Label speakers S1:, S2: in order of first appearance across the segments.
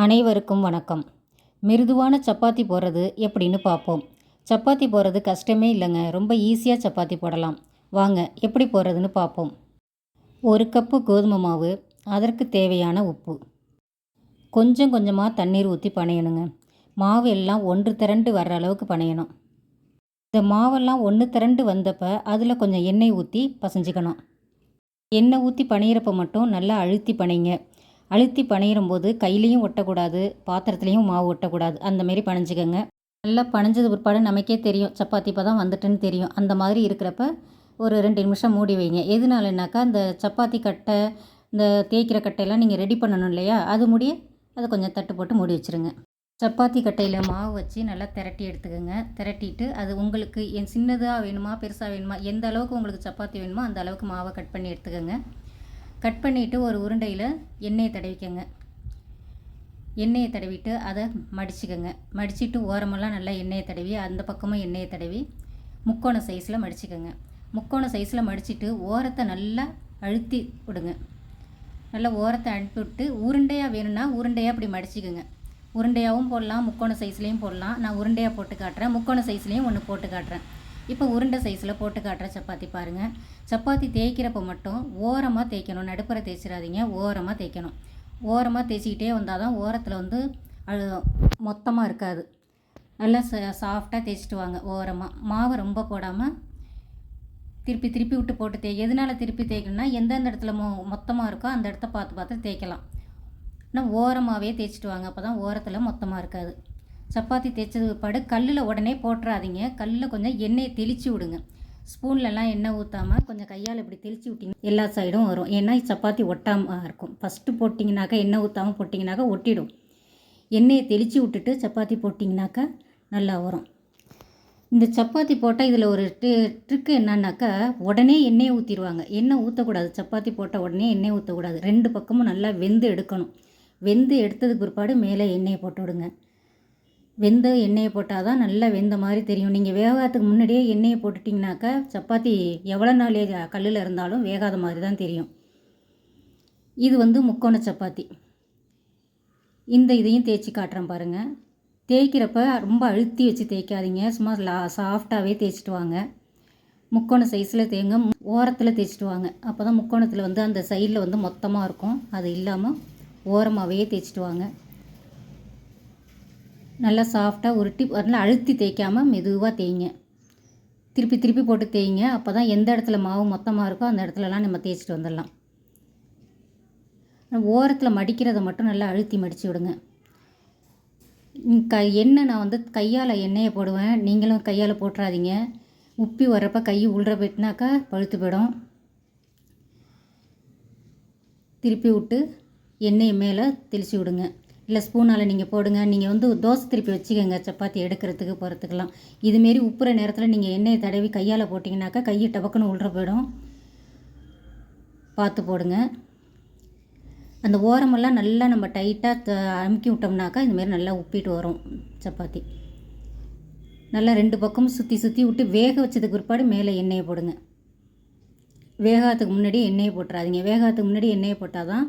S1: அனைவருக்கும் வணக்கம். மிருதுவான சப்பாத்தி போடுறது எப்படின்னு பார்ப்போம். சப்பாத்தி போடுறது கஷ்டமே இல்லைங்க. ரொம்ப ஈஸியாக சப்பாத்தி போடலாம். வாங்க எப்படி போடுறதுன்னு பார்ப்போம். 1 கப்பு கோதுமை மாவு, அதற்கு தேவையான உப்பு, கொஞ்சம் கொஞ்சமாக தண்ணீர் ஊற்றி பனையணுங்க. மாவு எல்லாம் ஒன்று திரண்டு வர்ற அளவுக்கு பனையணும். இந்த மாவெல்லாம் ஒன்று திரண்டு வந்தப்போ அதில் கொஞ்சம் எண்ணெய் ஊற்றி பசைஞ்சிக்கணும். எண்ணெய் ஊற்றி பனையிறப்ப மட்டும் நல்லா அழுத்தி பனைங்க. அழுத்தி பனையிறும்போது கையிலையும் ஒட்டக்கூடாது, பாத்திரத்துலேயும் மாவு ஒட்டக்கூடாது. அந்தமாரி பனைஞ்சிக்கங்க. நல்லா பனைஞ்சது பிற்பாடு நமக்கே தெரியும் சப்பாத்தி இப்போ தான் வந்துட்டுன்னு தெரியும். அந்த மாதிரி இருக்கிறப்ப ஒரு 2 நிமிஷம் மூடி வைங்க. எதுனாலனாக்கா இந்த சப்பாத்தி கட்டை, இந்த தேய்க்கிற கட்டையெல்லாம் நீங்கள் ரெடி பண்ணணும் இல்லையா, அது முடிய அதை கொஞ்சம் தட்டு போட்டு மூடி வச்சுருங்க. சப்பாத்தி கட்டையில் மாவு வச்சு நல்லா திரட்டி எடுத்துக்கோங்க. திரட்டிட்டு அது உங்களுக்கு சின்னதாக வேணுமா பெருசாக வேணுமா, எந்த அளவுக்கு உங்களுக்கு சப்பாத்தி வேணுமோ அந்த அளவுக்கு மாவை கட் பண்ணி எடுத்துக்கோங்க. கட் பண்ணிவிட்டு ஒரு உருண்டையில் எண்ணெயை தடவிக்கங்க. எண்ணெயை தடவிட்டு அதை மடிச்சுக்கோங்க. மடிச்சுட்டு ஓரமெல்லாம் நல்லா எண்ணெயை தடவி அந்த பக்கமும் எண்ணெயை தடவி முக்கோண சைஸில் மடிச்சுக்கோங்க. முக்கோண சைஸில் மடிச்சுட்டு ஓரத்தை நல்லா அழுத்தி விடுங்க. நல்லா ஓரத்தை அழுத்தி விட்டு உருண்டையாக வேணும்னா உருண்டையாக அப்படி மடிச்சுக்கோங்க. உருண்டையாகவும் போடலாம், முக்கோண சைஸ்லேயும் போடலாம். நான் உருண்டையாக போட்டு காட்டுறேன், முக்கோண சைஸ்லேயும் ஒன்று போட்டு காட்டுறேன். இப்போ உருண்டை சைஸில் போட்டு காட்டுற சப்பாத்தி பாருங்கள். சப்பாத்தி தேய்க்கிறப்ப மட்டும் ஓரமாக தேய்க்கணும், நடுப்புற தேய்ச்சிடாதீங்க, ஓரமாக தேய்க்கணும். ஓரமாக தேய்ச்சிக்கிட்டே வந்தால் தான் ஓரத்தில் வந்து மொத்தமாக இருக்காது. நல்லா சாஃப்டாக தேய்ச்சிட்டு வாங்க. ஓரமாக மாவை ரொம்ப போடாமல் திருப்பி திருப்பி விட்டு போட்டு எதனால் திருப்பி தேய்க்கணும்னா எந்தெந்த இடத்துல மொத்தமாக இருக்கோ அந்த இடத்த பார்த்து பார்த்து தேய்க்கலாம். ஆனால் ஓரமாகவே தேய்ச்சிட்டு வாங்க, அப்போ தான் ஓரத்தில் மொத்தமாக இருக்காது. சப்பாத்தி தேய்ச்சது பிற்பாடு கல்லில் உடனே போட்டுறாதீங்க. கல்லில் கொஞ்சம் எண்ணெயை தெளித்து விடுங்க. ஸ்பூன்லலாம் எண்ணெய் ஊற்றாமல் கொஞ்சம் கையால் இப்படி தெளித்து விட்டிங்க எல்லா சைடும் வரும். ஏன்னா சப்பாத்தி ஒட்டாமல் இருக்கும். ஃபஸ்ட்டு போட்டிங்கனாக்கா எண்ணெய் ஊற்றாமல் போட்டிங்கனாக்கா ஒட்டிடும். எண்ணெயை தெளித்து விட்டுட்டு சப்பாத்தி போட்டிங்கனாக்கா நல்லா வரும். இந்த சப்பாத்தி போட்டால் இதில் ஒரு ட்ரிக்கு என்னன்னாக்கா, உடனே எண்ணெயை ஊற்றிடுவாங்க. எண்ணெய் ஊற்றக்கூடாது. சப்பாத்தி போட்ட உடனே எண்ணெய் ஊற்றக்கூடாது. 2 பக்கமும் நல்லா வெந்து எடுக்கணும். வெந்து எடுத்ததுக்கு பிற்பாடு மேலே எண்ணெயை போட்டு விடுங்க. வெந்த எண்ணெயை போட்டால் தான் நல்லா வெந்த மாதிரி தெரியும். நீங்கள் வேகாததுக்கு முன்னாடியே எண்ணெயை போட்டுட்டிங்கனாக்கா சப்பாத்தி எவ்வளோ நாள் கல்லில் இருந்தாலும் வேகாத மாதிரி தான் தெரியும். இது வந்து முக்கோண சப்பாத்தி. இந்த இதையும் தேய்ச்சி காட்டுறேன் பாருங்கள். தேய்க்கிறப்ப ரொம்ப அழுத்தி வச்சு தேய்க்காதீங்க, சும்மா சாஃப்டாகவே தேய்ச்சிட்டு வாங்க. முக்கோண சைஸில் தேங்க, ஓரத்தில் தேய்ச்சிட்டு வாங்க. அப்போ தான் முக்கோணத்தில் வந்து அந்த சைடில் வந்து மொத்தமாக இருக்கும். அது இல்லாமல் ஓரமாகவே தேய்ச்சிட்டு வாங்க. நல்லா சாஃப்டாக உருட்டி நல்லா அழுத்தி தேய்க்காமல் மெதுவாக தேய்ங்க. திருப்பி திருப்பி போட்டு தேய்ங்க. அப்போ தான் எந்த இடத்துல மாவு மொத்தமாக இருக்கோ அந்த இடத்துலலாம் நம்ம தேய்ச்சிட்டு வந்துடலாம். ஓரத்தில் மடிக்கிறத மட்டும் நல்லா அழுத்தி மடித்து விடுங்க. எண்ணெய் நான் வந்து கையால் எண்ணெயை போடுவேன், நீங்களும் கையால் போட்டுறாதீங்க. உப்பி வர்றப்ப கை உள்ற போயிட்டுனாக்கா பழுத்து போயிடும். திருப்பி விட்டு எண்ணெயை மேலே தெளித்து விடுங்க. இல்லை ஸ்பூனால் நீங்கள் போடுங்க. நீங்கள் வந்து தோசை திருப்பி வச்சுக்கோங்க சப்பாத்தி எடுக்கிறதுக்கு போகிறதுக்கெல்லாம். இதுமாரி உப்புற நேரத்தில் நீங்கள் எண்ணெயை தடவி கையால் போட்டிங்கனாக்கா கையை டபக்குன்னு உள்ற போயிடும். பார்த்து போடுங்க. அந்த ஓரமெல்லாம் நல்லா நம்ம டைட்டாக அமுக்கி விட்டோம்னாக்கா இதுமாரி நல்லா உப்பிட்டு வரும் சப்பாத்தி. நல்லா 2 பக்கமும் சுற்றி சுற்றி விட்டு வேக வச்சதுக்கு பிற்பாடு மேலே எண்ணெயை போடுங்க. வேகாததுக்கு முன்னாடி எண்ணெயை போட்டுறாதீங்க. வேகாததுக்கு முன்னாடி எண்ணெயை போட்டால் தான்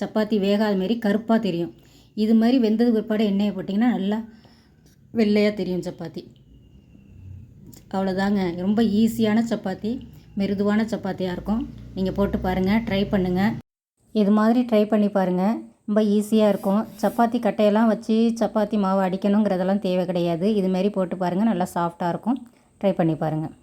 S1: சப்பாத்தி வேகாத மாரி கருப்பாக தெரியும். இது மாதிரி வெந்தது பிற்பாடு எண்ணெயை போட்டிங்கன்னா நல்லா வெள்ளையாக தெரியும் சப்பாத்தி. அவ்வளோதாங்க. ரொம்ப ஈஸியான சப்பாத்தி, மிருதுவான சப்பாத்தியாக இருக்கும். நீங்கள் போட்டு பாருங்கள், ட்ரை பண்ணுங்கள். இது மாதிரி ட்ரை பண்ணி பாருங்கள். ரொம்ப ஈஸியாக இருக்கும். சப்பாத்தி கட்டையெல்லாம் வச்சு சப்பாத்தி மாவு அடிக்கணுங்கிறதெல்லாம் தேவை கிடையாது. இதுமாரி போட்டு பாருங்கள், நல்லா சாஃப்டாக இருக்கும். ட்ரை பண்ணி பாருங்கள்.